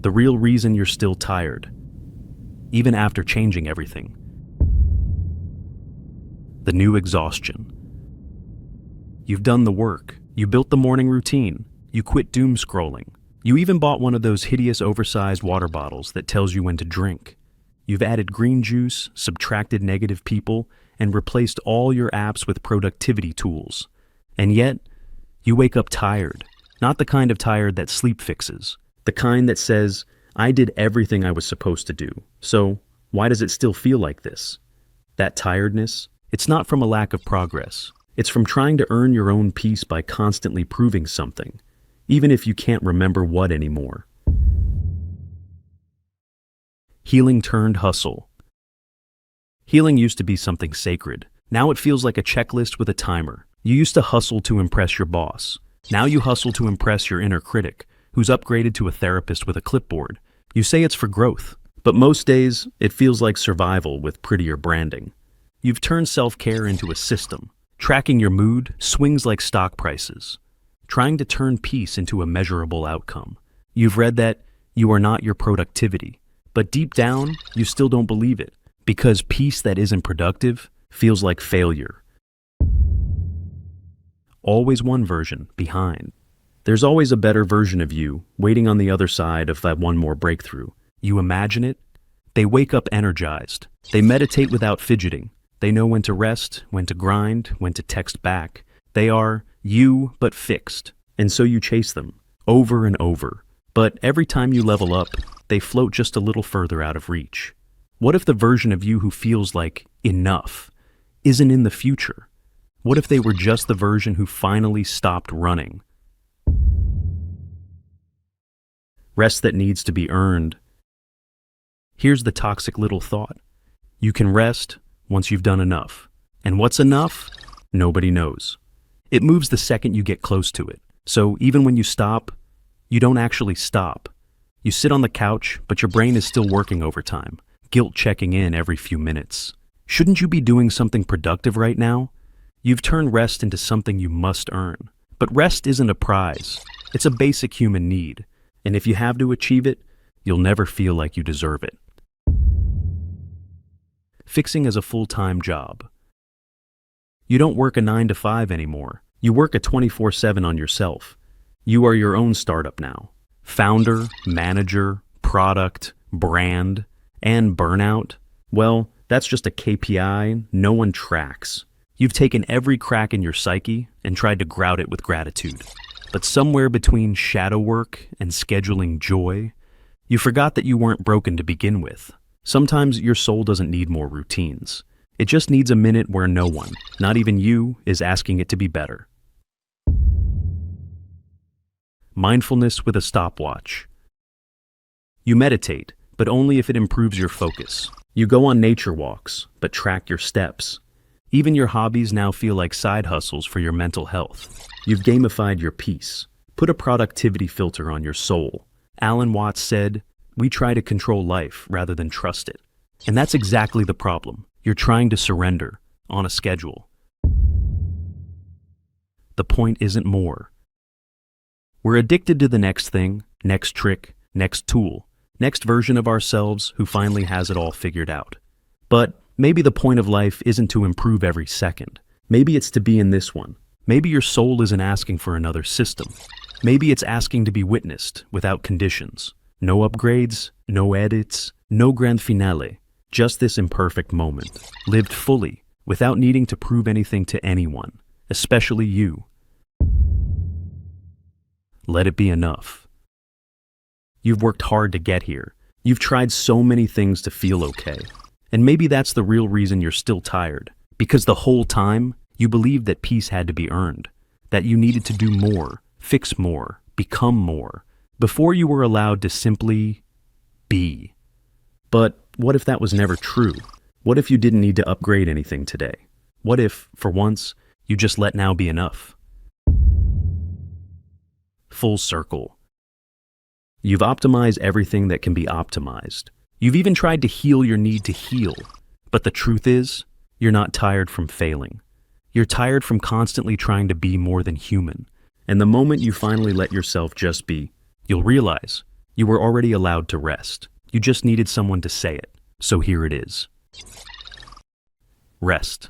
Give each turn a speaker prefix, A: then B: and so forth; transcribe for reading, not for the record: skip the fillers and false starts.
A: the real reason you're still tired, even after changing everything. The new exhaustion. You've done the work. You built the morning routine. You quit doom scrolling. You even bought one of those hideous oversized water bottles that tells you when to drink. You've added green juice, subtracted negative people, and replaced all your apps with productivity tools. And yet, you wake up tired. Not the kind of tired that sleep fixes. The kind that says, I did everything I was supposed to do, so why does it still feel like this? That tiredness, it's not from a lack of progress. It's from trying to earn your own peace by constantly proving something, even if you can't remember what anymore. Healing turned hustle. Healing used to be something sacred. Now it feels like a checklist with a timer. You used to hustle to impress your boss. Now you hustle to impress your inner critic, who's upgraded to a therapist with a clipboard. You say it's for growth, but most days it feels like survival with prettier branding. You've turned self-care into a system, tracking your mood, swings like stock prices, trying to turn peace into a measurable outcome. You've read that you are not your productivity, but deep down, you still don't believe it, because peace that isn't productive feels like failure. Always one version behind. There's always a better version of you waiting on the other side of that one more breakthrough. You imagine it? They wake up energized. They meditate without fidgeting. They know when to rest, when to grind, when to text back. They are you, but fixed. And so you chase them, over and over. But every time you level up, they float just a little further out of reach. What if the version of you who feels like enough isn't in the future? What if they were just the version who finally stopped running? Rest that needs to be earned. Here's the toxic little thought. You can rest once you've done enough. And what's enough? Nobody knows. It moves the second you get close to it. So even when you stop, you don't actually stop. You sit on the couch, but your brain is still working overtime, guilt checking in every few minutes. Shouldn't you be doing something productive right now? You've turned rest into something you must earn. But rest isn't a prize. It's a basic human need. And if you have to achieve it, you'll never feel like you deserve it. Fixing is a full-time job. You don't work a 9 to 5 anymore. You work a 24/7 on yourself. You are your own startup now. Founder, manager, product, brand, and burnout. Well, that's just a KPI no one tracks. You've taken every crack in your psyche and tried to grout it with gratitude. But somewhere between shadow work and scheduling joy, you forgot that you weren't broken to begin with. Sometimes your soul doesn't need more routines. It just needs a minute where no one, not even you, is asking it to be better. Mindfulness with a stopwatch. You meditate, but only if it improves your focus. You go on nature walks, but track your steps. Even your hobbies now feel like side hustles for your mental health. You've gamified your peace. Put a productivity filter on your soul. Alan Watts said, "We try to control life rather than trust it." And that's exactly the problem. You're trying to surrender on a schedule. The point isn't more. We're addicted to the next thing, next trick, next tool, next version of ourselves who finally has it all figured out. But maybe the point of life isn't to improve every second. Maybe it's to be in this one. Maybe your soul isn't asking for another system. Maybe it's asking to be witnessed without conditions. No upgrades, no edits, no grand finale. Just this imperfect moment, lived fully, without needing to prove anything to anyone, especially you. Let it be enough. You've worked hard to get here. You've tried so many things to feel okay. And maybe that's the real reason you're still tired. Because the whole time, you believed that peace had to be earned. That you needed to do more, fix more, become more, before you were allowed to simply be. But what if that was never true? What if you didn't need to upgrade anything today? What if, for once, you just let now be enough? Full circle. You've optimized everything that can be optimized. You've even tried to heal your need to heal. But the truth is, you're not tired from failing. You're tired from constantly trying to be more than human. And the moment you finally let yourself just be, you'll realize You were already allowed to rest. You just needed someone to say it. So here it is. Rest.